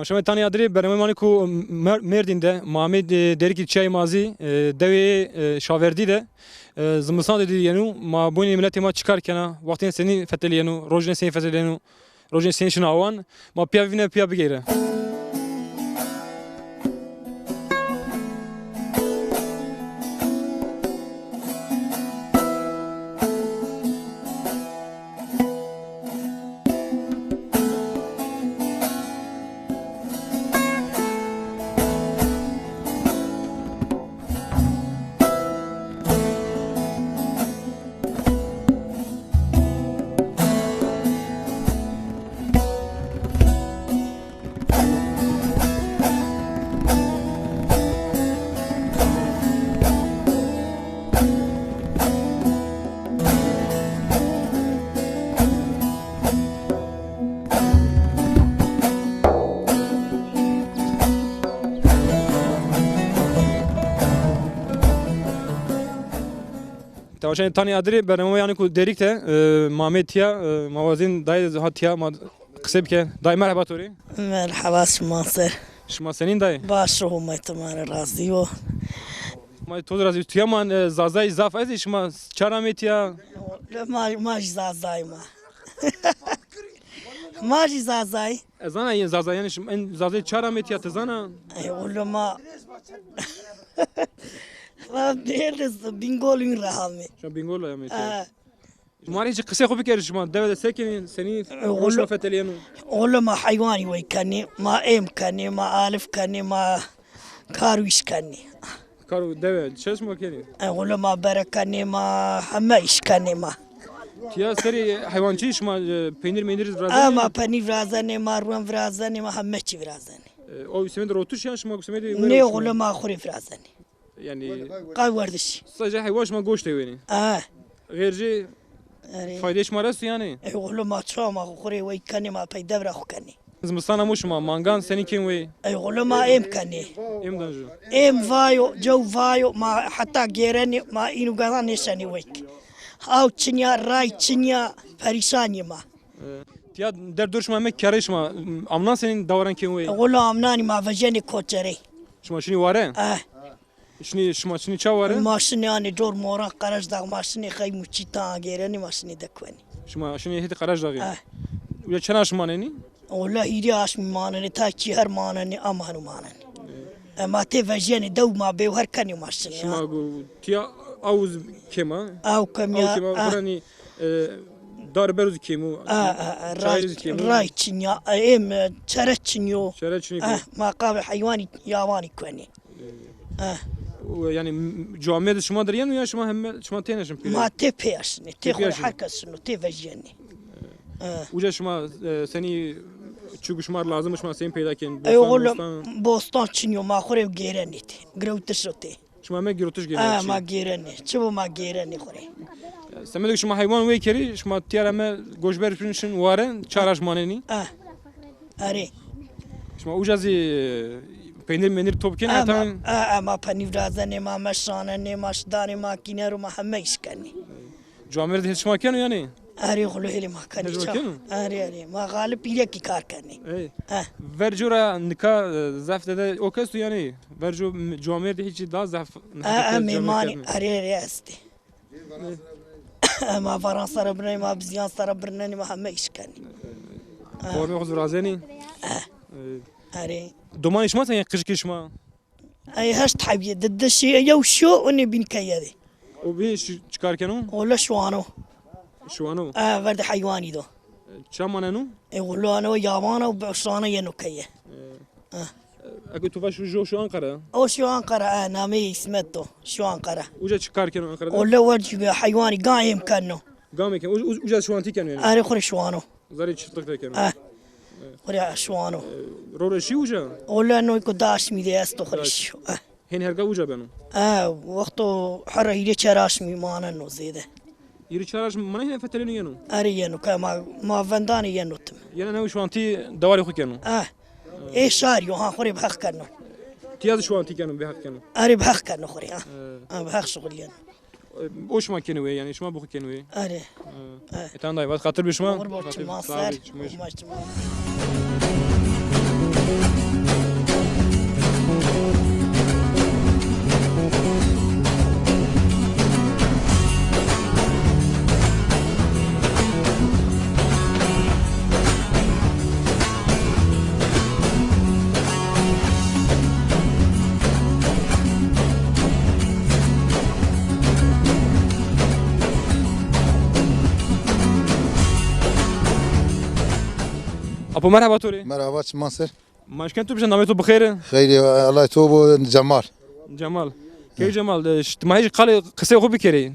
شما تانی ادری برنامه مانی کو مردین ده محمد دری کی چای مازی دوی شاوردی ده زمستان dedi yenu ma bu milleti ma çıkarken vaktin seni feteli yenu rojne seni feteli yenu rojne seni şuna avan ma piyavine piyav gire. تاشین تانی ادری برنامه یعنی کو دیریک ته مامتیا موازین دای هاتیا ما قسم که دای مرحبا توری مرحبا شما سنین دای باش رو ما تمام راضیو ما تو راضی تو من زازای زاف از شما چرا متیا ماش زازای ماش زازای زانا این زازای یعنی این زازای چرا متیا تزانا اول ما ما دیرز بینگولین راهمی شما بینگول یا متیا ماری هیچ قصه خوبی کردی شما دوید سکنین سنی خوش فتلیانو اول ما حیوانی وی کنی ما ام کنی ما الف کنی ما کارویش کنی کارو دوید چه شما کنی اول ما برکنی ما همه ایش کنی ما تیا سری حیوانچی شما پنیر مینیر رازنی ما پنیر رازنی ما روان رازنی ما همه چی رازنی او سمید روتوش یا شما سمید نه اول ما خوری رازنی yani قاوردش sadece hayvan şma goş deveni. Gerici fayda şmarası yani. Eğulu ma çama khuri ve kanı ma peyda bırak kanı. Zmistana muş ma mangan seni kim ve? Eğulu ma em kanı. Em danjo. Em vayo jo vayo ma hatta gereni ma inu gadan nesani ve. Av çinya ray çinya perişani ma. Ya der duruşma mek karışma. Amnan senin davran kim ve? Eğulu amnani ma vajeni koçeri. Şma şini vare? شنی شما شنی چه واره؟ ماشینی آنی دور مورا قرار داغ ماشینی خیلی مچیتا گیرنی ماشینی دکونی. شما شنی هیچ قرار داغی؟ ولی چناش ماننی؟ والله هیری آش ماننی تا چی هر ماننی آمانو ماننی. ما تی وجیانی دو ما به هر کنی ماشینی. شما تیا آوز کما؟ آو کمیا. آو کما برانی دار بروز کیمو؟ رای چنیا ایم چرا چنیو. چرا چنیو؟ ما قابل حیوانی یابانی کنی. yani camiye şuma deriyen ya şuma hem şuma teneşim pili. Ma te peşni, te xol herkesini, te vejeni. Uca şuma seni çünkü şumar lazım şuma seni peyda ken. Bostan çiniyor ma xore gerenit. Grevtişote. Şuma me girotuş gelen. Ma gereni. Çubu ma gereni xore. Semedik şuma hayvan ve keri şuma tiyarame goşber pünşün waren çaraş maneni. Are. Şuma ucazi peynir menir topken tamam. Ma peynir razane ma meşane ma şdane ma kineru ma hemme işkani. Camir de hiç makan yani. Ari khulu heli ma kani. Ari ma galip ile ki kar kani. Verjura nika zafte de okestu yani. Verju camir de hiç daha zaf. Mimani ari asti. Ma Fransa rabne ma Bizyan sarabne ma hemme işkani. Korme huzur razeni. Ari. Duman işmazsan ya kış kışma. Ay haş tabiye dedde şey ya şu onu bin kayade. O bir çıkarken o? Ola şu ano. Şu ano? Verdi hayvani do. Çamanenu? Ola ano yabana ve şu ano yenu kaye. Akı tuva şu Ankara. O şu Ankara name ismet do. Şu Ankara. Uca çıkarken Ankara'da. Ola verdi hayvani gayem kanno. Gameken uca şu antiken yani. Ari khore şu ano. Zari çıtlıktayken. خوري شوانو رورشي وجا ولا انه يكون داش ميدي استو خريش هين هرقا وجا بنو وقتو حره يدي چراش مي مانا نو زيده يري چراش من هنا فتلين ينو اريانو كما ما فنداني ينوتم يعني انا شو انتي دواري خو كانوا ايه شاريو ها خوري بحق كانو تياز شو انتي كانوا بحق كانوا اري بحق كانو خوري بحق شغل يعني اوش ما كانوا يعني ايش ما بخو كانوا اري تان داي خاطر بشما ما Apo merhaba Tori. مرحبا چی مانسر Maşken tu bişen namet tu bixêr. خیلی الله تو بو جمال Cemal. Key Cemal. Ma hiç kale kısa xu bikeri.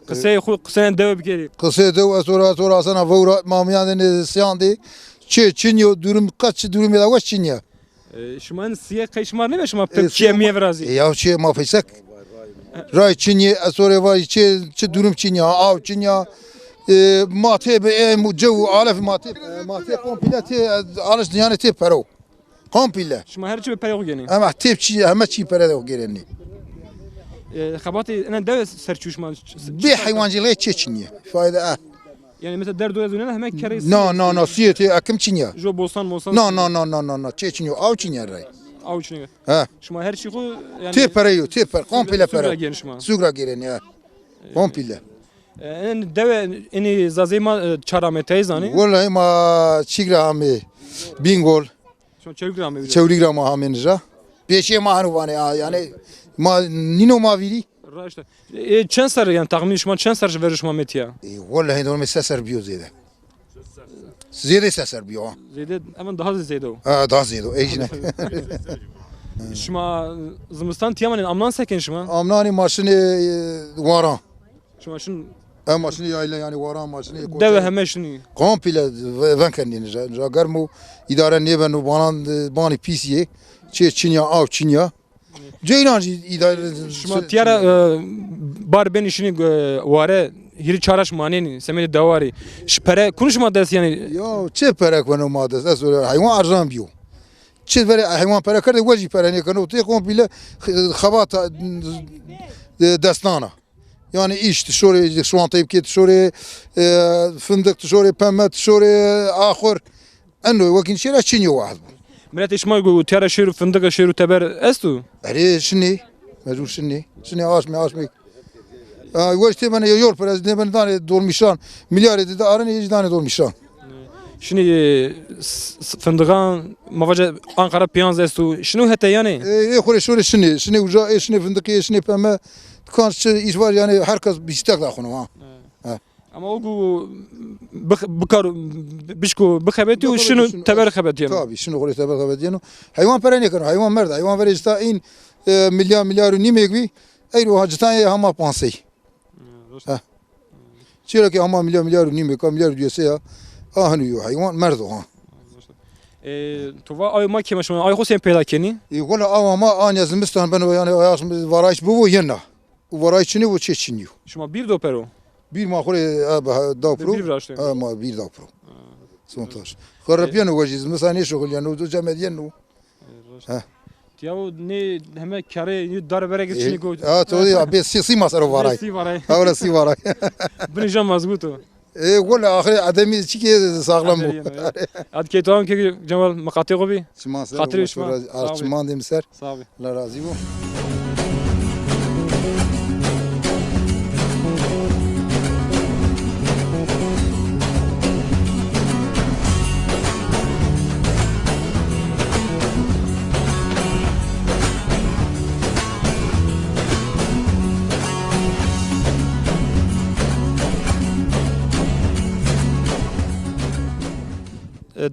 Kısa dev bikeri. قصه دو اسورا سنا فورا مامیان سیاندی چه چینیو دورم kaç durum ya vaş çinya Şuman siye kayışmar ne şuma pepçiye miye verazi. ya çe ma fesek ray çinye asore vay çe durum çinya av çinya mate be mu cev alef mate komplete alış dünyanı tep pero komple Şuma her çi peyxu geni. ama tep çi ama çi pere de geleni Xabatı enen dev serçuşma. bir hayvancılığı çe çinye fayda Yani mesela derdo yazıyor ne hemen kere. no siyete akım çinya Jo bolsan molsan. no çe çinyo av çinya ray Avuçunu. ha Şuma her şeyi yani. Tepereyo, teper, komple Sugra pere. genişma. Sugra gelen ya. Komple. En dev eni zazema çaramete zani. Vallahi ma çigra ame bingol, Şu çevik rame. çevrigra ma hamenja. Beşe ma hanuvane yani ma nino ma viri. Raşta. Çen sar yani tahmin şuma çen sar veriş şuma metiya. Vallahi normal seser biyo zede. Zede seser biyo. Zeyde hemen daha zeyde o. Ha daha zede. Ejne. Şuma zimistan tiyamanın amlan sakin şuma. Amnani maşını varan. Şuma şun Ha maşını yayla yani varan maşını. deve hemen şunu. Komple van kendini. Jagarmu idare neven bani pisiye. Çinya av çinya. Ceylancı idare. Şuma tiyara bar ben işini vare hiri çaraş maneni semeli davari. Şpere konuşma des yani. Ya çe para konu madas asıl hayvan arzan biyo. Çe vere hayvan para kardı vacip para ne konu te komple xabata dastana. Yani iş şöyle şu an tayip ket şöyle fındık şöyle pembe şöyle ahır. Anno vakin şera çinyo vahd. Millet işma gu tiyara şiru fındık şiru teber estu. Ari şini mecbur şini aşmı. Vajte bana yol para ne ben tane dolmuşan milyar dedi arın 7 tane dolmuşan. Şimdi fındığın mavaca Ankara piyans estu. Şunu hete yani. Xore şöyle şini uca şini fındık şini pembe kanç iş var yani herkes bistek da konu ha. Ama o gu bıkar bişku bıkabeti o şunu teber kabeti yani. Tabii şunu xore tabi xabet yani. Hayvan para ne konu hayvan merda hayvan vere ista in milyar nimek bi ayro hacıtan ya hama pansay. Çira ki hama milyar nimek milyar diyese ya. Ahnu hayvan merdo ha. Tuva ay ma kema şunu ay Hüseyin peyda keni. يقول ama an yazmıştan ben yani ayağım varayış bu yana. Varayışını bu çeçiniyor. Şuma bir dopero. Bir mahore da pro. Bir vraştı. Ama bir da pro. Sontaş. Xarapyan vaciz mesela ne şogul yani o cemediyen o. Ya o ne hemen kare dar bere geçini koydu. Ha to ya bir sisi masarı varay. Si varay. Avra si varay. Bunu jam mazgutu. يقول اخر adamı çiki sağlam bu. Ad ke tamam ki Cemal makati gobi. Çiman Hatırı şma. Arçman demişler. Sağ ol. La razı bu.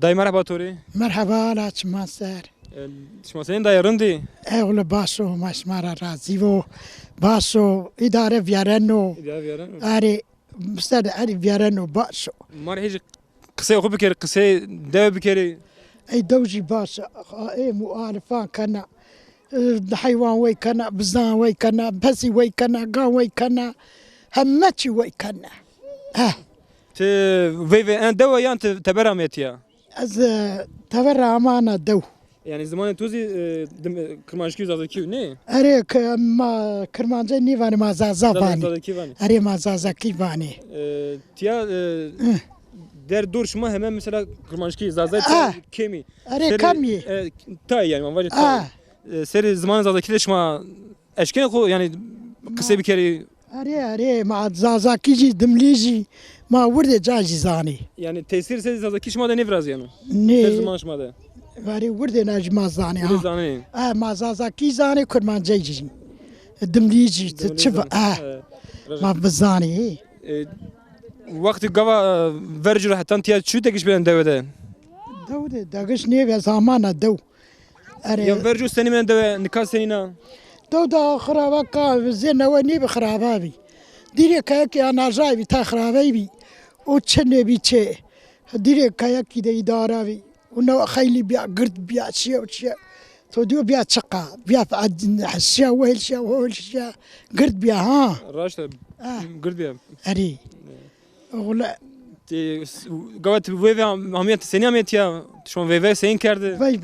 Dayı merhaba Tori. مرحبا لاچ ماسر Şuma senin dayarındı. اول باسو مشمارا رازیو باسو اداره ویرنو Ya bir ara. اری مستد اری ویرنو باسو Mar hiç kısa oku bir kere kısa dev bir kere. ای دوجی باسو ای مؤالفان کنا حیوان وی کنا بزان وی کنا بسی وی کنا گان وی کنا همچی وی کنا Te ve en dev yan teberamet ya. از تور امانه دو Yani zamanı tuzi kırmançki zadaki ne? اری ما کرمانجه نیوانی ما زازا بانی Zadaki var. اری ما زازا کی بانی Tiya در دور شما همه مثلا کرمانشکی زازای کمی اره کمی تا yani ama آه seri zaman zazaki de şma eşkene ko yani kısa bir kere اره مع زازاکی جی دملیجی ما ورده جاجی زانی yani tesir seri zazaki şma da ne biraz yani نه her zaman şma da وری ورده نج ما زانی ne ها zanı ما زازاکی زانی کرمان جیجی دملیجی تشوف ما بزانی vakti gava vercur hatta tiya şu tekiş bilen devede دوده داگش نیو زمان دو اره ya vercur seni bilen deve nikah senina دو دا خرابه کا زین و نی بخرابه بی دیره که انا جای تا خرابه بی او چنه بی چه دیره که دی اداره بی اونو خیلی بیا گرد بیا چی و چی تو دیو بیا چقا بیا حسیا وهل شیا وهل شیا گرد بیا ها raşta gırbiya اری اولا gavat ve amiyat seni amiyat ya şu an ve senin kerdi وی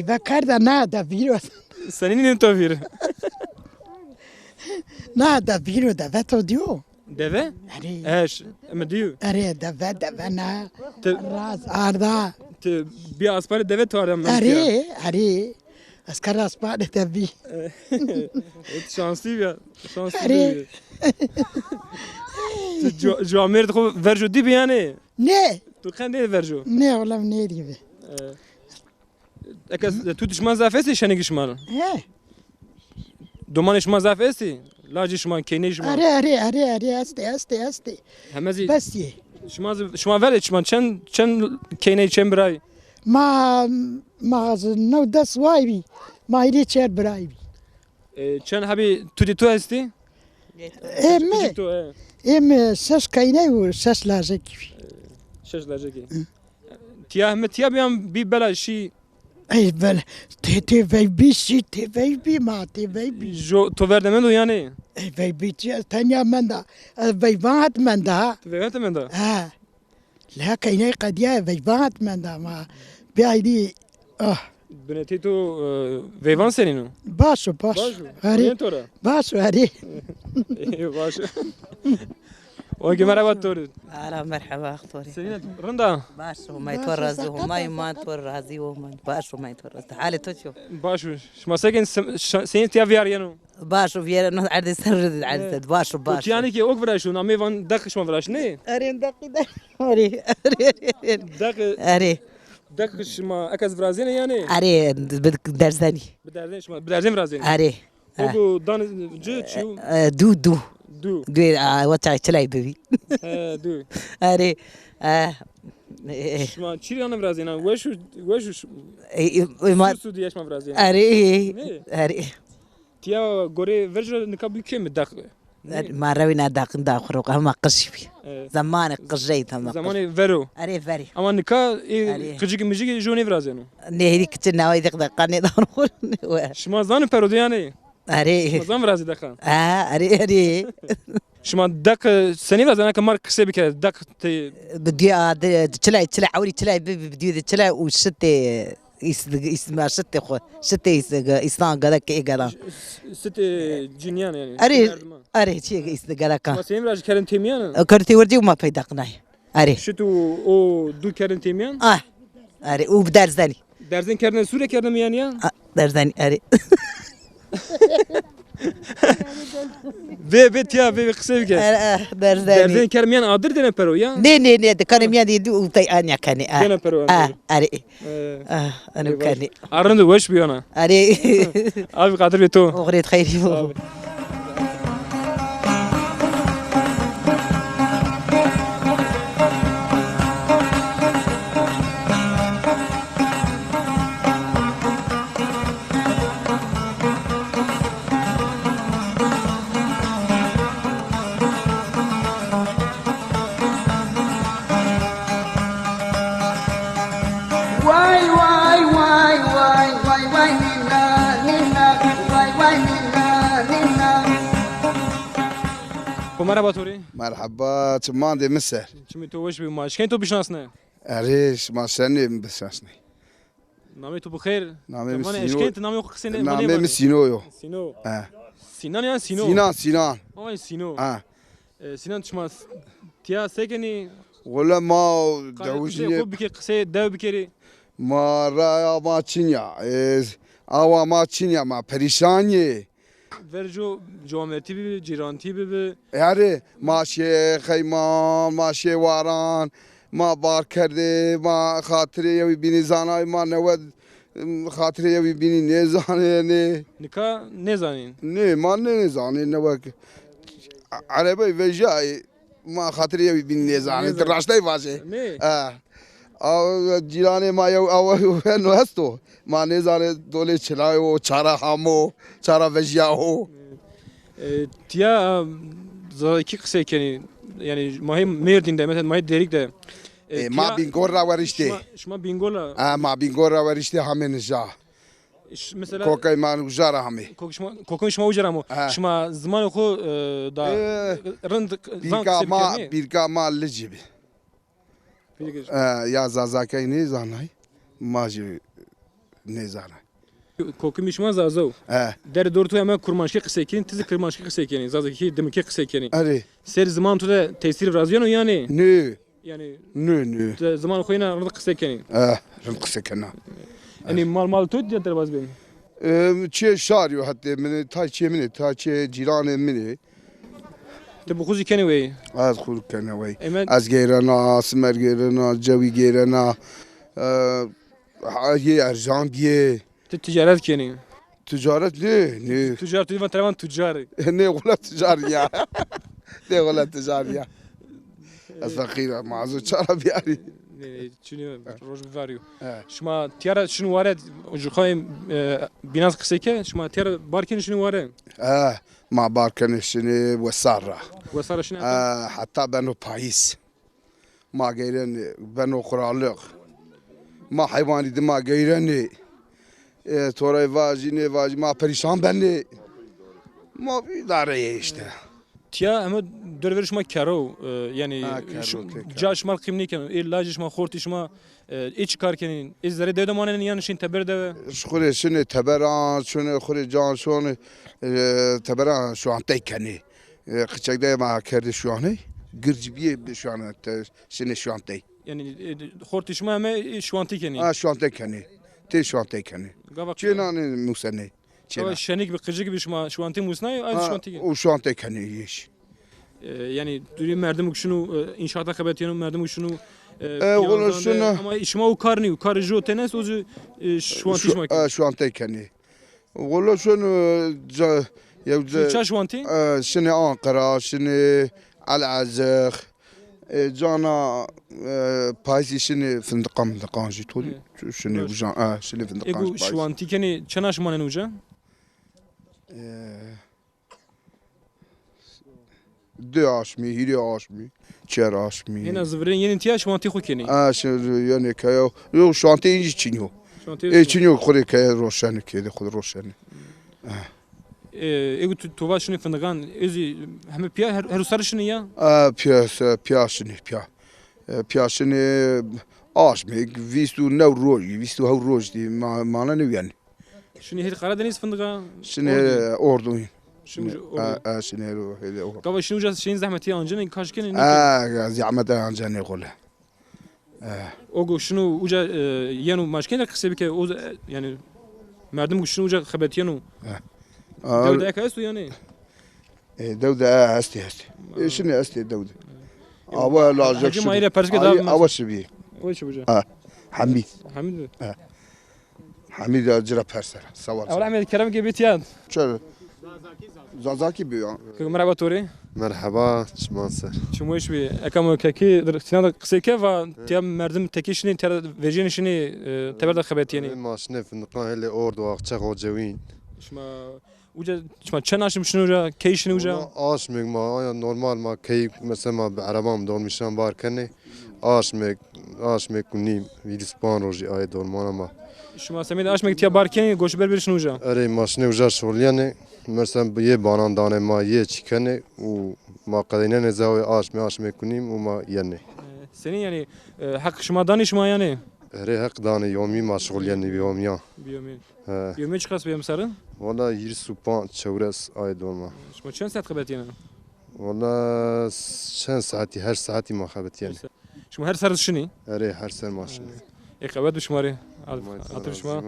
با کرده نه دا بیرو senin ne tavir نه دا بیرو دا و تو دیو deve اری eş ama diyor اری دا و نه راز آردا bir aspari deve tuarım ben اری اری از کار اسپان تبی şanslı ya şanslı Eri. جو امیر خو ورجو دی بیانه نه تو خنده ورجو نه ولا منيري به اكس تو دشمن زافسي شنگ شمال ها دومان شما زافسي لاجي شما كيني شما اري استي همزي بس يه شما ول شما چن كيني چن براي ما نو دس وايبي ما يدي تشير برايبي چن هبي تو دي تو استي ام سس كاينه و سس لازكي شش لاجي تيا هم تيا بيام بي بلا شي اي بل تي في بي سي تي في بي ما تي في بي جو تو verdemendo yani اي في بي تانيا من دا في فات من دا تو verdemendo ها لا كاينه قد يا في فات من دا ما بيايدي بنتي تو veyvan senin o باشو هري tora باشو هري باش اوكي مرحبا توري أهلا مرحبا أخطوري سنين رندا باشو ما يتورزي وما يما تورزي وما باشو ما يتورز تعالي تشوف باشو شما ساكن سنين تيا فيار يانو باشو فيا نو عرض سرد عرض باشو باشو يعني كي اوك فراش نامي فان دق شما فراش ني أرين دقي أري دق أري دق شما اكاز فرازين يعني أري بدك درزاني بدارزين شما بدارزين فرازين أري اوكو دان جو تشو دو دو واتشاي تلاي بيبي دو أري شما چی انا فرازين وشو ما سو دي شما فرازين أري تيا غوري فيرجو نكابي كيم دق ما روينا داق خروق هم قشبي زمان قجيت هم زماني فيرو أري فري اما نكا أري. كجيك مجيك جوني فرازينو نهدي كتنا ويدق دقاني دانور شما زان پرودو يعني أري شما زان فرازي دقا أري شما دق سني فرازينا كمار كسبي كده دق تي بدي تلاي عوري تلاي بدي تلاي وشتي اسمها شتي خو شتي إسلام قدك إيه قدام ست جنيان يعني أري شيء إسلام قدك ما سين راج كارن تيميان كرتي وردي وما في دقناي أري شتو او دو كارن تيميان أري وبدرزاني درزين كارن سورة كارن يعني درزاني أري ve tya ve kısa bir درزاني kermiyan adır dene pero ya ني كانوا ميادي دو تاي أنيا كاني dene pero أري أنا كاني arındı hoş bir yana أري abi kadir bir to أغريت خيري merhaba Tori مرحبا تمان دي مسر şimdi to hoş bir maç kendi to bişnasne عريش ما سني بساسني nami to bxer نامي bana مسينو eşkent nami yok sene نامي مسينو Sino اه Sinan ya Sino سينان Ay Sino اه Sinan çıkmaz Tiya sekeni ولا ما قسه دوجني خوب بکه قسه دو بکری ما رايا ما تشينيا اوا ما تشينيا ما پریشانی ورجو جوامرتی بی جیرانتی بی يعني ماشي خيمان ماشي واران ما بار کرده ما خاطري يوي بيني زاناي ما نود خاطري يوي بيني نزاني نکا نزانین نه ما نزاني نوك عربي وجاي ما خاطري يوي بيني نزاني تراشتاي فاشي نه او جيراني ما يو او انو هستو ما نزاني دولي چلايو چارا همو چارا وجياو تیا زاکی قسه کنی یعنی ماهی مردین مثلا ماهی دریک ده ما بينغور را ورشتي شما بینگولا ما بينغور را ورشتي همين جا مثلا كوكاي ما نجارة همي کوکم شما وجرامو شما زمان خو دا رند بيركا ما لجيبي يا زازاكي نيزاناي ماجي نيزاناي کوکم شما زازو در دور تو hemen kurmanşki قسه کنی تیز kurmanşki قسه کنی زازکی دمکی قسه کنی اري سر زمان تو ده تفسیر رازیانو yani نو yani نو زمان خوینا رند قسه کنی رمقسي كنا yani mal تو diye der bazbin تشي شاريو حتى من تاي مني تاي جيران مني te bu kuzi keni wey ادخل كنا وي hemen از غيرنا سمر غيرنا جوي غيرنا هي ارجان بيه te ticaret keni تجارة نه ticaret divan televan tüccarı نه ولا تجارية نه ولا تجارية الفقيرة معزو شارع بياري Çünkü roj bivariyo. Şuma tiyara şunu vare ucukayım binaz kıseke şuma tiyara barken şunu vare. ما باركن شنو وسارة Vesara şunu. حتى بنو بايس ما غيرن بنو خرالق ما حيواني دي ما غيرني توري واجي ما perişan بني ما بيداري işte Tiya ama dörveri şuma karo yani karo, ca şuma kimni kenu illa şuma xorti şuma iç karkenin izleri devdemanenin yanışın teber deve. خوري شنو تبران شنو خوري جان شلون تبران شو عم تيكني قشك ده ما كرد شو عني قرجبيه شو عم شنو شو عم تي Yani xorti şuma ama şu anti keni. شو عم تيكني تي شو عم تيكني Gavak. شنو موسني Gavak şenik bir kıcı gibi şuma şu anti musnay az şu anti. وشو عم تيكني يش Yani dürüm merdim şunu inşaata kabetiyanım merdim şunu والله شنو ama işma o karni o karıcı o tenes o şu anti işma. شو عم تيكني والله شنو يا Çaş şu anti. شنو أنقرة شنو العزخ جانا بايزي شنو فندقان جي تولي شنو بجان شنو فندقان Ego şu anti keni çanaş manen uca. دو عشمي هيري عشمي تشير عشمي Hena zıvırın yeni tiya şu anti xu keni. شو يعني كايو يو شو انت يجي تشينيو Şu anti. اي تشينيو خوري كاي روشاني كده خد روشاني Ego tuva şunu fındıgan özü hem piya her usarı şunu ya. بياشني بياشني عشمي فيستو نو روجي فيستو هو روج دي ما انا نو يعني Şunu her Karadeniz fındıga. شنو اردوين Şunu شنو هذا Kava şunu uca şeyin zahmeti yancının kaşkenin. زعما ده عنجاني يقول Ogo şunu uca yenu maşkeler kısa bir ke o yani merdim şunu uca xabet yenu. Devde ekaystu yani. دودة استي شنو استي دودة اول لاجك Hacı Mahir'e perske daha bilmez. اول شبيه O iş buca. حميد Hamid. حميد اجرا بيرسر Avla سوار Ahmet Kerem gibi tiyan. شو زازاكي بيو Merhaba Tori. مرحبا شمانسر Çumuş bir ekam keki sinan kısa ke va tiya merdim tekişini ter vejin işini teber de xabet yani. ماشنه فندقان هلی اورد و اقچه قوجوین Şma uca şma çanaşım şunu uca keyişini uca. آش میگ ما آیا نورمال ما کی مثلا ما به عربام دور میشم بار کنه آش میگ کنیم ویدیس پان روزی آی دور مانا ما Şma semid aşmek tiya barken goşber bir şunu uca. اره ماشنه وجا شغلیانه مثلا یه بانان دانه ما یه چیکنه و ما قدینه نزاوی آش میگ کنیم و ما ینه Senin yani hak şma danışma yani. اره حق دانه یومی ما شغلیانه بیومیا Biyomi. Biyomi çıkas biyom sarın. والا یری سوپان چورس آی دور ما Şma çen saat xabet yani. والا چند ساعتی هر ساعتی ما خبت یعنی شما هر سر شنی اره هر سر ماشینه اقامت بشماره عاطف شما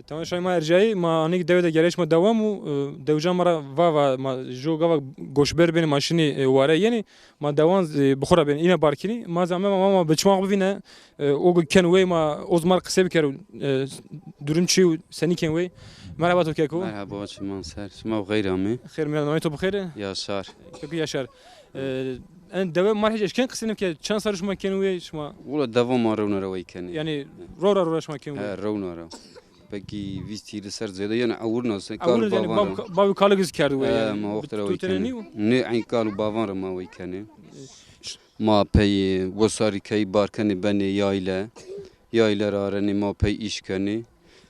تماشای ما ارجایی ما انیک دوید گریش ما دوام و دوجا مرا و ما جو گاوا گوشبر بین ماشینی واره یعنی ما دوان بخورا بین اینا بارکینی ما زمان ما بچماق ببینه او کن وی ما ازمار قصه بکرو درون چی و سنی کن وی مرحبا تو کیکو مرحبا شما سر شما غیر آمی خیر میاد نامه تو بخیره یاشار کیکو یاشار ان دوام مرحج کن قصه که چند سال شما کن وی شما ولا دوام ما رو نروی کنی یعنی رو شما کن وی رو نرو بکی ویستی لسر زیاده یعنی اور ناس اول یعنی باب کالگز کرد وی ما وقت روی کنی نه این کالو باوان رو ما وی کنی ما پی وساری کی بار کنی بنی یایله رارنی ما پی ایش کنی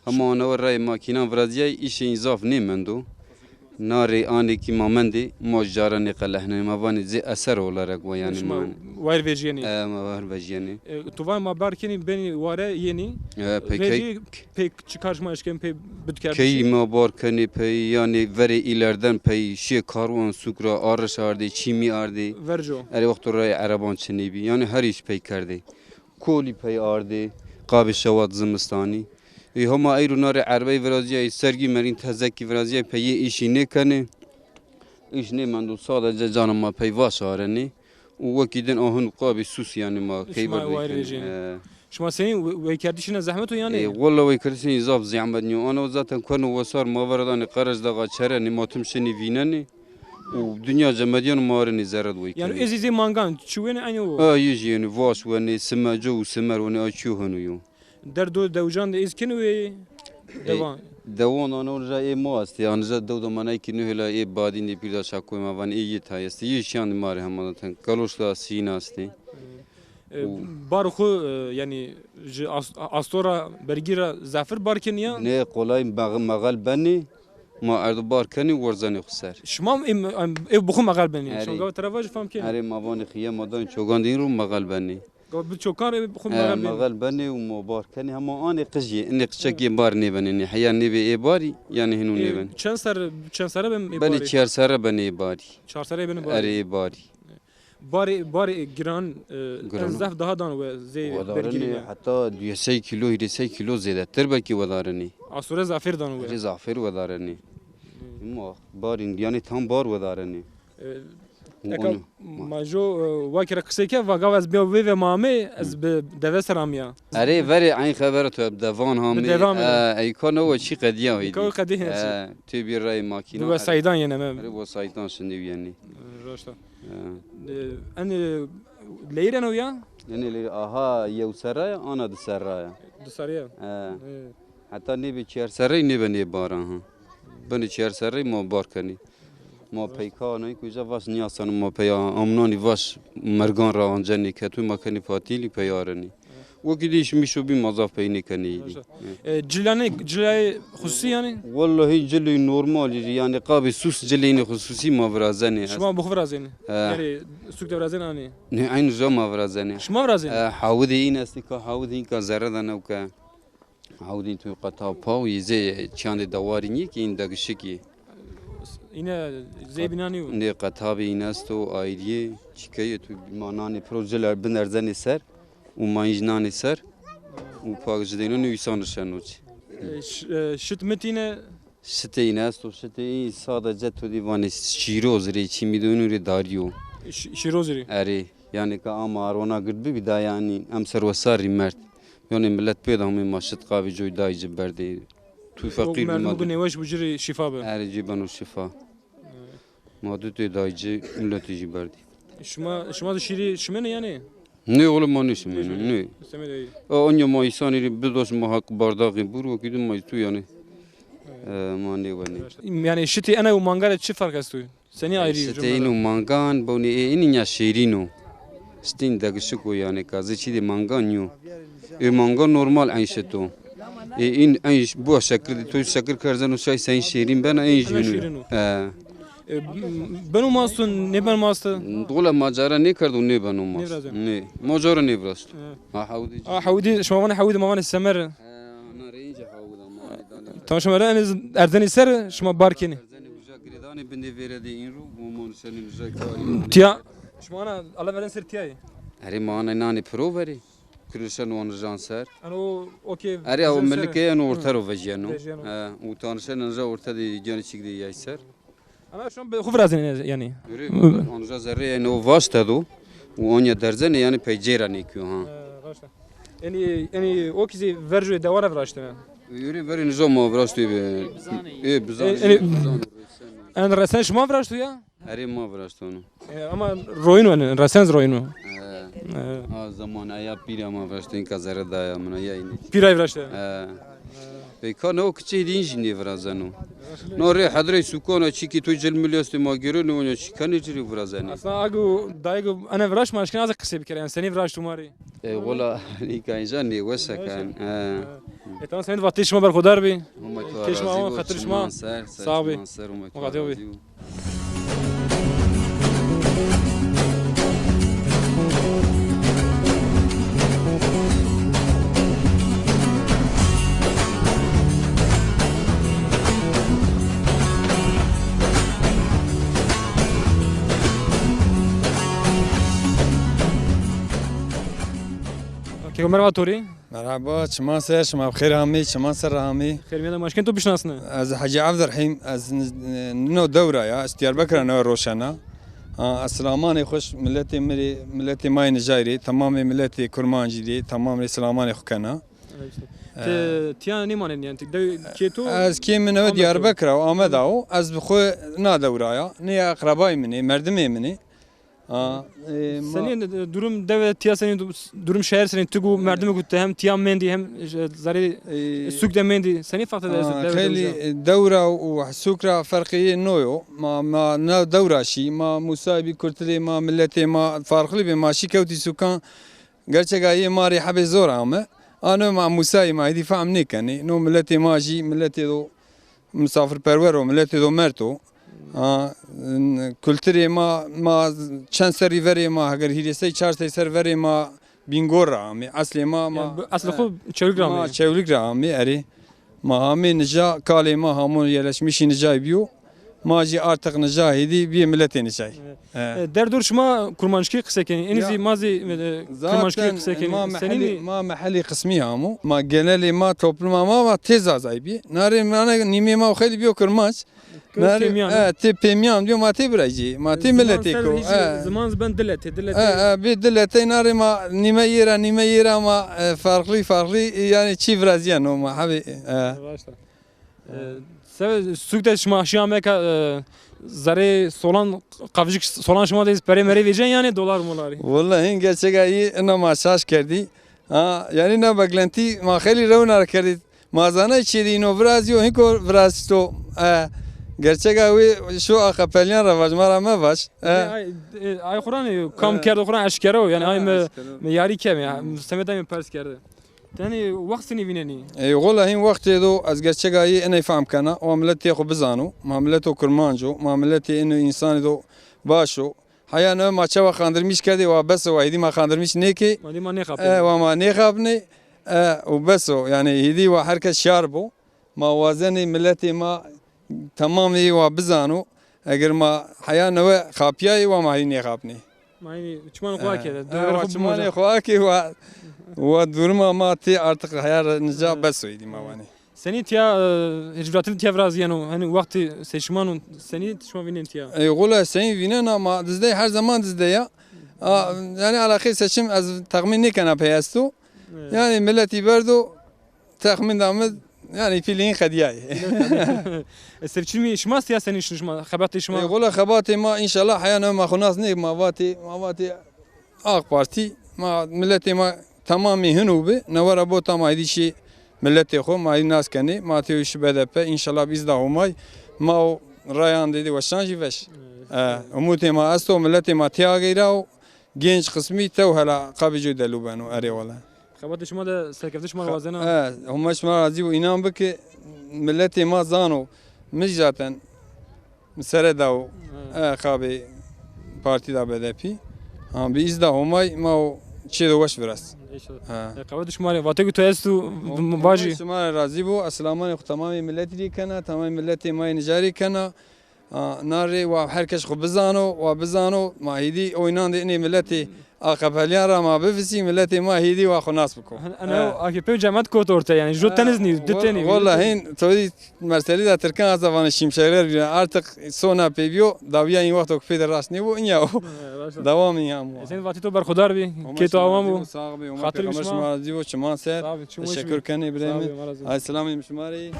اما آنها رای ماکینان ورزیه ایش انضاف نیمندو ناری آنی کی مامندی ماجرانی قلهنه ما وانی زی اثر ولارک و یعنی ما وایر ویجینی ما وایر ویجینی تو وای ما بارکنی بین واره یعنی پی چیکارش ما اشکم پی بدکار کی ما بارکنی پی یعنی وری ایلردن پی شی کاروان سوکرا آرش آردی چیمی آردی ورجو اری وقت رای عربان چنی بی یعنی هریش پی کردی کولی پی آردی قاب شواد زمستانی هما ایرو نار عربی ورازیه سرگی مرین تزکی ورازیه پی ایشی نکنه ایش نمیندو ساده جانم ما پی واش آرنی و وکیدن آهن قابی سوس یعنی ما کیبر ویکنه شما سنی وی کردیش نه زحمت و یعنی والله وی کردیش زاف زحمت نیو آن وزاتن کنو وسار ما وردان قرض داغ چره نی ماتم شنی ویننی و دنیا جمدیان مارنی زرد وی یعنی ازیزی مانگان چوین انیو یجی یعنی واش ونی سماجو و سمر ونی آچو هنویو در دو دوجان از کنوی دوان آن جای ما است یعنی جد دو منای که نهلا ای بادی نیپیدا شکوی ما وان ای تایست یشان ماره هم دادن کالوش دا سین استی بارخو یعنی استورا برگیرا زفر بارکنیا نه قلای مغل بنی ما ارد بارکنی ورزانی خسر شما ای بخو مغل بنی شما گاو ترواج فهم که اره ماوان خیه مادان چوگان دین رو مغل بنی گاو بچوکان بخو مغل بنی و ما بارکنی هم آن قجی این قشکی بار نبنی حیا نبی ای باری یعنی هنو نبن چند سر بنی چهار سر بنی باری چهار سر بنی باری اره باری باری گران زف ده دان و زی برگیرنی حتی 200 کیلو 3 کیلو زیاده تر بکی ودارنی اسوره زفر دان و زعفر ودارنی ما بارین یعنی تام بار ودارنی ماجو واکر قصه که و گاو از بیاوی و مامه از دوست رامیا اره وری این خبر تو دوان همی ای کانو چی قدیه ویدی کو قدیه تو بی رای ماکینا و سایدان یعنی اره و سایدان شنی یعنی راشتا ان لیرن ویا یعنی لی آها یو سرای آن د سرای د سرای حتی نبی چهار سرای نبی باران ها بنی چهار سرای ما بار کنی ما پیکانه کجا واس نیاسان ما پیا امنانی واس مرگان را آنجانی که تو مکنی فاتیلی پیارنی وکیدیش میشو بی مضاف پینی کنی جلای خصوصی یعنی والله جلوی نورمالی یعنی قابل سوس جلینی خصوصی ما ورازنی شما بخو ورازنی یعنی سوق ورازنی آنی نه این جو ما ورازنی شما ورازنی حاودی این استی که حاودی این که زرد نو که حاودی تو قطع پاوی زی چند دواری نی که این دگشکی اینه زیبینانی و نه قطابی این است و آیدیه چیکه تو مانانی پروژه‌لر بنرزنی سر و ماینجنانی سر و پاکجدینو نویسانشانوچ شت متینه شت این است و شت این sadece تو دیوانی شیروز ری چی میدونی ری داریو شیروز ری اره یعنی که آمار ونا گرد بی دا یعنی امسر وساری مرد یعنی ملت پیدا همی ماشت قابی جوی دایج برده تو فقیر مردم بگو نواش بجری شفا به اره جیبانو شفا Madde dayıcı milletici berdi. شما شیری شمنه یعنی Ne oğlum ma nişim ne? سمید ای Anya ma insanı bir dost ma hak bardağı buru gidin ma tu yani. Ma ne vani. yani şiti ana و mangara çi fark است seni ayrı Steinu mangan boni inin ya şirino. Stin da gışık o yani kazı çi mangan yo. Mangan normal ayşeto. In ayş bu şekilde tu şekil karzan o şey sen şirin ben ayş şirin günü. بنو ماستون نبن ماست Dola macara ne kardu ne ben olmaz. Nevrazım. Ne. Macara ne vrast. Ha havdi. حودي شما وانا حودي ما وانا السمر Ana reyince havda ma. تمام شما انا اردن سر شما باركيني Zani uca gridani binde veredi in ru momon senin uca kari. تيا شما انا الله بدن سر تياي Ari ma ana nani pro veri. Kırışan on janser. انا اوكي Ari o melike en orta ro vejeno. Vejeno. Utanışan anja orta de canı çıktı yayser. انا شلون خوف رازين يعني Yürü onca zerre en o vastadı. Onya derzen yani pejera nekiyor ha. يعني اوكي فرجو دوره فراشته Yürü verin zomo vrastu be. Bizan. انا رسن شما فراشتو يا Ari ma vrastu onu. اما روينو انا رسن روينو Ha zaman aya pira ma vrastu in kazara da ya mana yayını. بيراي فراشته Peki o küçük değil şimdi vrazano. Nore hadre sukona çiki tu cel milyosti ma görün onu çikani çiri vrazani. اصلا اگو دايگو انا فراش ماشكن از قصه بكره يعني سني فراش تماري Valla hikayen ne vasa kan. تمام سني وقتی شما برخودار بي Huma Keşma ama hatır şma. Sağ ol. Muqaddi ol. كيف مرة توري مرحبا شما سر شما بخير هامي شما سر هامي خير ميلا ماشكن تو بشناسنا از حاجی عبد الرحیم از نو دوره یا استیار بکر نو روشنا اسلامان خوش ملتی مای نجاری تمام ملتی کرمانجی دی تمام اسلامان خو کنا تيا نيمان يعني تقدر كيتو از کی من و دیار بکر و آمد او از بخو نا دوره یا نی اقربای منی مردمی منی senin durum devlet tiya senin durum şehir senin tugu merdimi kutte hem tiya mendi hem zari sukde mendi seni farklı devlet خیلی دوره و سوکرا فرقی نویو ما نو دوره شی ما مصاحبی کرتلی ما ملتی ما فرقلی به ماشی کوتی سوکان گرچه گاهی ماری حب زور آمه آنو ما مصاحبی ما هدی فهم نکنی نو ملتی ماجی ملتی دو مسافر پرور و ملتی دو مرتو کلتری ما چند سری وری ما اگر هیرسی چهار سر وری ما بینگور رامی اصلی ما اصل خوب çevik ما rami çevrik rami eri ma hami nija kale ma hamun yerleşmiş nija biyo maji artık nija hedi bir milletin nijay der şuma kurmanşki kısekeni en izi mazi kurmanşki zaten kısekeni ma senin mahalli kısmi hamu ma geneli ma topluma ma tez azaybi nari mana nimi ma khali biyo kurmanş nari te pemyan diyor ma te braji ma te milleti ko zaman ben dilete bir dilete nari ma nime yera ma farklı yani çift razyan o ma habi sukte şuma şameka zare solan kavcık solan şuma da pere mere vereceksin yani dolar molari Vallahi gerçek ayı ne maşaş kerdi. Yani ne beklenti ma khali rawna kerdi. Mazana çedi no vrazio hiko vrazto. Gerçek ayı şu akapelyan ravac mara me baş. ay Kur'an kam kerdi Kur'an aşkara yani ay me yari kem ya semeda me pers kerdi. Yani vaktini vineni. Vallahi vakti do az gerçek ayı ene faham kana o milleti xo bizanu. Mamleti kurmanjo, mamleti inu insan do başo. Hayana maça ve kandırmış kedi ve bes ve hedi ma kandırmış ne ki Mali ma ne kapı. ve ma ne kapne ve bes yani hedi ve herkes şarbo ma vazeni milleti ma tamamı ve bizanu eğer ma hayana ve kapyayı ve ma ne kapne Mani çman kuak ya. Çmane kuaki ve durma ma ti artık hayal nica bes hedi ma vani Seni tiya hicratil tiya vraz yani hani vakti seçmanun seni şuma vinen tiya. Gola sen vinen ama dizde her zaman dizde ya. Yani alakı seçim az tahmin ne kana peyastu. Yani milleti berdo tahmin damet يعني فيلين خدياي سرچمی شما سیاسی شما خبرت شما يقول خباتي ما ان شاء الله حيانا ما خناس ني ما باتي اق بارتي ما ملتي ما تمامي هنوبه نورا بو تمام هذه شيء ملتي خو ما الناس كني ما تيوش بدأ ان شاء الله بيزدا هماي ما رايان ديدي وشانجي فش اموتي ما استو ملتي ما تياغيرا genç قسمي تو هلا قابل جدا لبنان اري والله خبرت شما ده سرکفت شما وازنا هم شما راضي وإنام بك ملتي ما زانو مش ذاتن مسرداو قابل بارتي دا BDP بيزدا هماي ما چه دوش برس خبرت شما واتگو تو استو باجي شما راضي بو اسلامان تمام ملتي دي كنا تمام ملتي ما نجاري كنا ناري وحركش خو بزانو ما هيدي اوينان دي اني ملتي اقباليان را ما بفسي ملتي ما هيدي واخو ناس بكو انا اكي بيو جامعت كوت اورتا يعني جو تنزني دتني والله هين تودي مرسلي دا تركان زبان شيمشيرler artık sona pevio davya in وقت في دراسني بو انيا دوام يام زين واتي تو برخدار بي كيتو اوامو خاطر شما ديو شما سر تشكر كان ابراهيم السلام مشماري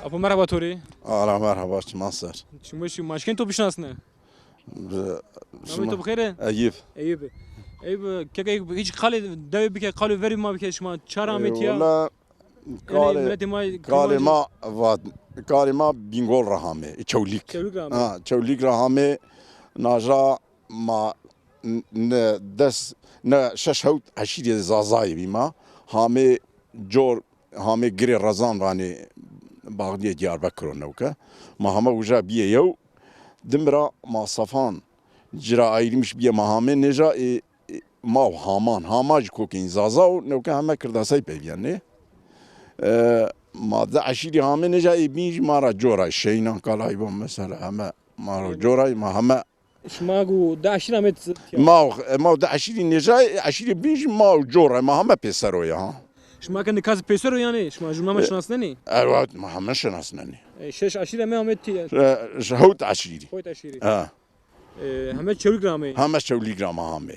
ابو مرحبا توري مرحبا ناصر شو ماشكين تو بشناسنا تو بخير ايوب ايوب كيك هيك خالي داوي بك قالوا فيري ما بك شما تشارامتيا والله قال ما بينقول رهامه تشوليك تشوليك رهامه ناجا ما دس نا ششوت عشيري زازاي بما هامي جور هامي غري رزان راني باغدي دياربكر نوكا ما هما وجا بيه يو دمرا ما صفان جرا ايرمش بيه ما هامي نجا ما هامان كوكين زازاو نوكا هما كرداساي بياني ما ذا عشيري هامي نجا بيج مارا جورا شينا قال ايبون مثلا هما مارا جورا ما هما شماغو دا عشيري مت ما دا عشيري نجا عشيري بيج ما جورا ما هما بيسرويا ها شما كان كاز بيسرو يعني شما جمله ما شناسنني ايوه ما هم شناسنني شش عشيري ما همتي شهوت عشيري هوت عشيري هم شوليغرامي هم شوليغرام هم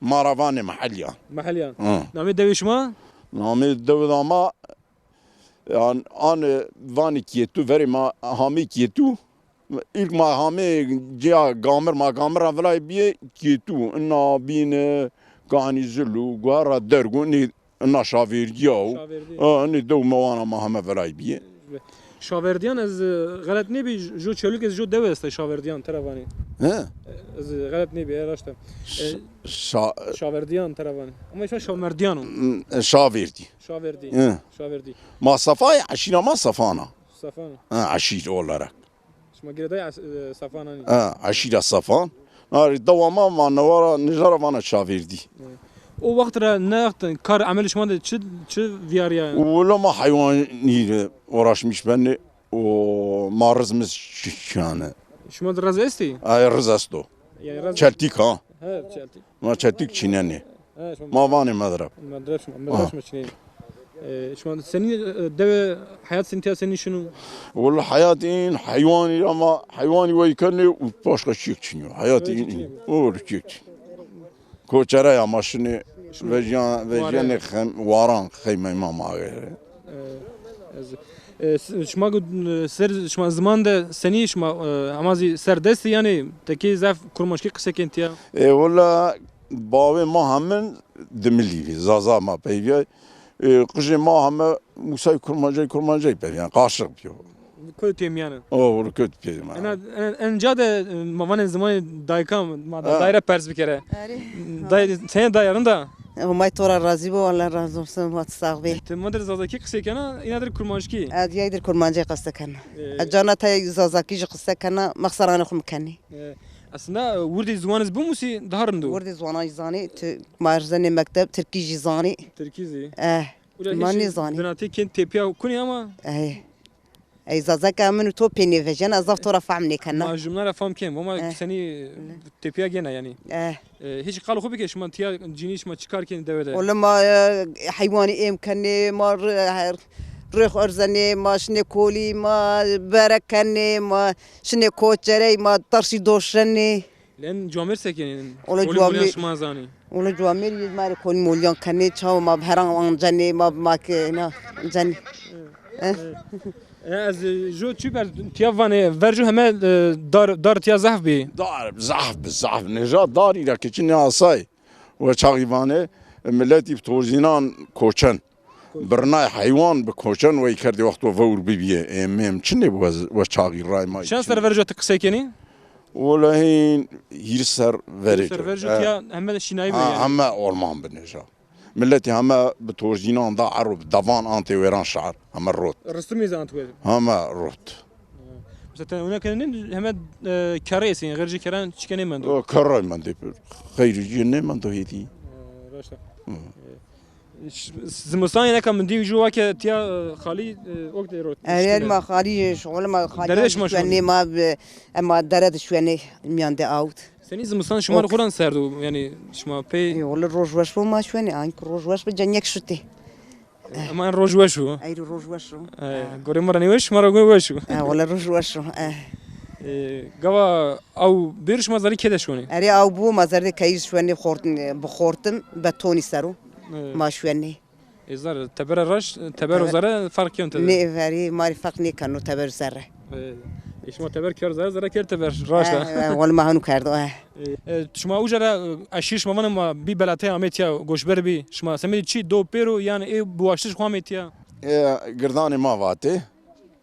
مارافان محليا نامي دوي شما نامي دوي ما an vani kietu veri ma hami kietu ilk ma hami gia gamer avlay bie kietu na bin gani zulu gwara dergu ni na şaverdiyav ni do mawana ma hame avlay bie شاوردیان از غلط نبی جو چلوک از جو دو است شاوردیان تروانی از غلط نبی راشتم شاوردیان تروانی اما ایشون شامردیانو شاوردی ما صفای عشینا ما صفانا عشیر olarak شما گردای صفانا عشیر صفان نار دوما ما نوارا نجار وانا شاوردی o vaktra ne kar amel şuma da çı viyarya ولا ما حيواني uğraşmış beni o marızımız yani şuma da razı esti ay rızasto yani çeltik ha çeltik ma çeltik çineni ma vani madrab şuma çineni şuma senin deve hayat senin şunu والله حياتي حيواني ama حيواني ويكني وباشا شيك çiniyor hayatı o şik koçara ya maşını vejan varan khayma mama شما سر شما زمان ده سنی شما همازی سر دستی یعنی تکی زف کرماشکی قصه کنتیا والله باوی ما همین دملی زازا ما پیوی قجی ما همه موسای کرمانجای پیوی قاشق پیو کل تیم یعنی اوه کل تیم انا انجا ده موان زمان دایکام ما دایره پرز بکره دای sen dayarın da همای تورا راضی بو الله razı olsun vat sağbe تمدر زازaki قصه کنه اینا در کرمانشکی ادیای در کرمانجای قصه کنه اجانا تا زازaki ji قصه کنه مخسرانه خو مکنی aslında wurdi zwanız bu musi daharındı wurdi zwana zani marzane mektep Türkiye zani Türkiye mani zani binati kent tepiya kuni ama ای زازک من تو پینی وجن از تو رفع منی کنه ما جمله فهم کیم ama seni tepiye gene yani hiç kalı خوبی که شما تیا جینیش ما چیکار کنید دویده ولی ما حیوانی ایم کنی ما رخ ارزنی ما شنه کولی ما برکنی ما شنه کوچری ما ترسی دوشنی لان جوامر سکنین ولی جوامر شما زانی ولی جوامر یه ماری کل مولیان کنی چاو ما بهران آنجانی ما که نه جانی از جو چی بر تیا وانه ورجو همه دار تیا زحف بی دار زحف نجات داری را که چنی آسای و چاقیوانه ملتی بتوزینان کوچن برنای حیوان به کوچن و کردی وقت و فور بیبیه امم چنی و چاقی رای ما شان سر ورجو تقصی کنی ولی هین هیر سر سر ورجو تیا همه شینایی بی همه orman بنجا ملتی همه به توزینان دا عرب دوان آنتی ویران شعر همه روت رستمی زانت وید همه روت مثلا اونا کنن همه کاریسین غیرجی کران چکنی من دو کرای من دی خیلی جنه من دو هیتی باشه زمستان یه کم دیو جو که تیا خالی وقت روت اريد ما خالي شغل ما درش ما خالي شواني ما درد شواني میانده اوت سنی زمستان شما رو خوران سردو یعنی شما پی ولی روز وش رو ما شواني آنک روز وش به جنیک شدی اما این روز وشو ای روز وش رو گوری مرا نیوش مرا گوی وشو ولی روز وش رو گوا او بیرش ما زاری کده شونی اری او بو ما زرد کیش شواني بخورتم به تونی سرو ما شواني ازار تبر راش تبر وزاره فرق کن تده نه وری ماری فرق نیکنو تبر زره شما تبر کار زره کر تبر راش ولی ما هنو کرده شما اوجرا اشیش ما ما بی بلاته امتیا گوشبر بی شما سمی چی دو پیرو یعنی ای بواشتش خو امتیا گردان ما واته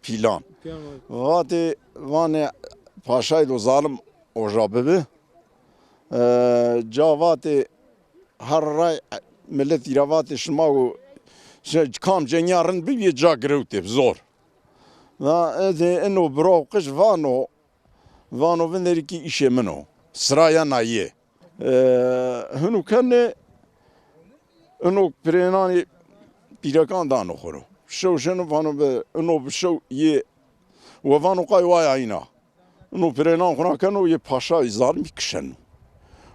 پیلان واته وانه پاشای دو ظالم اوجابه به جاواته هر رای ملت ایراوات شما و کام جنیارن بی جا گروته زور و از اینو براقش وانو وندری کی ایشه منو سرایا نایه هنو کنه اینو پرینانی پیرکان دانو خورو شنو وانو به اینو بشو یه و وانو قای وای اینا اینو پرینان خورا کنو یه پاشای ظالم کشن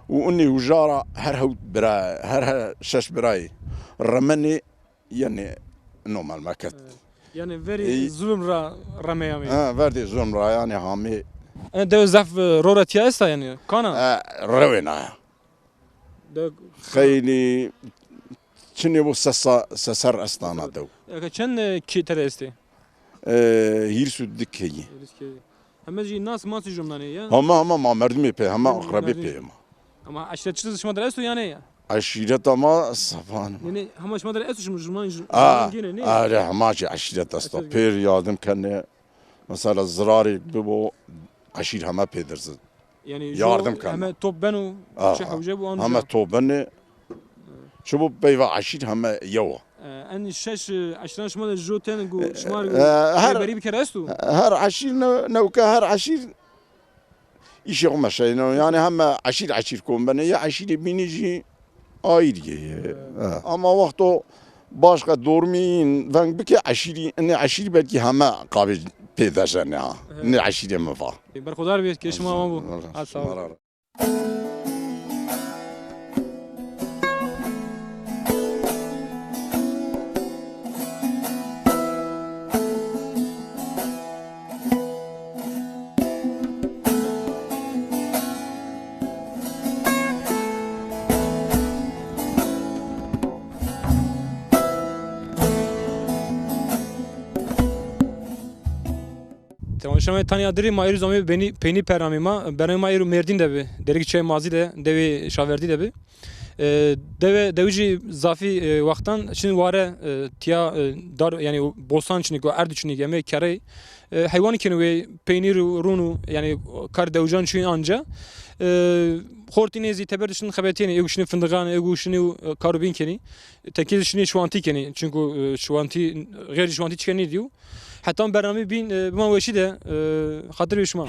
و اونی وجارا هر هود برای هر شش برای رمنی یعنی نومال مکت یعنی وری ظلم را رمیامی وردی ظلم را یعنی همی دو زف رورتیا است یعنی کانا روینا خیلی چنی بو سسر استانا دو چند کی تر استی هیرسو دکی همه جی ناس ماسی جملانی یا همه ما مردمی پی همه اقربی پی اما عشرت چیز شما در استو یعنی عشیرت ما صفان یعنی همه شما در استو شما جملانی جملانی آره همه چی عشیرت است پیر یادم کنه مثلا زراری ببو عشیر همه پیدرزد یعنی یاردم کنه همه توپ بنو چه حوجه بو آنجا همه توپ بنه شو بیوا عشیر همه یو ان شش عشران شما در جو تنگو شما رو بری بکر استو هر عشیر نوکه هر عشیر ایشی قمه شاینو یعنی همه عشیر کن بنه یا عشیر بینیجی آیریه اما وقتو başka dormin ben bir aşiri ne aşiri belki همه قابل پیدا شدن نه aşiri mi var برخودار بیت که شما ما بو شما تانیا دری ما ایرو زمی پینی پرامی ما برای ما ایرو مردین دبی دری که چه مازی ده دوی شاوردی دبی دویجی زافی وقتان چون واره تیا دار یعنی بوستان چنی کو ارد چنی گمه کره حیوانی کنه وی پینی رونو یعنی کار دوجان چون آنجا خورتینی زی تبردشن خبرتینی ایگوشنی فندقان ایگوشنی کاروبین کنی تکیزشنی شوانتی کنی چونکو شوانتی غیر شوانتی چکنی دیو حتی برنامه بین بمان وشیده خاطر بیشمان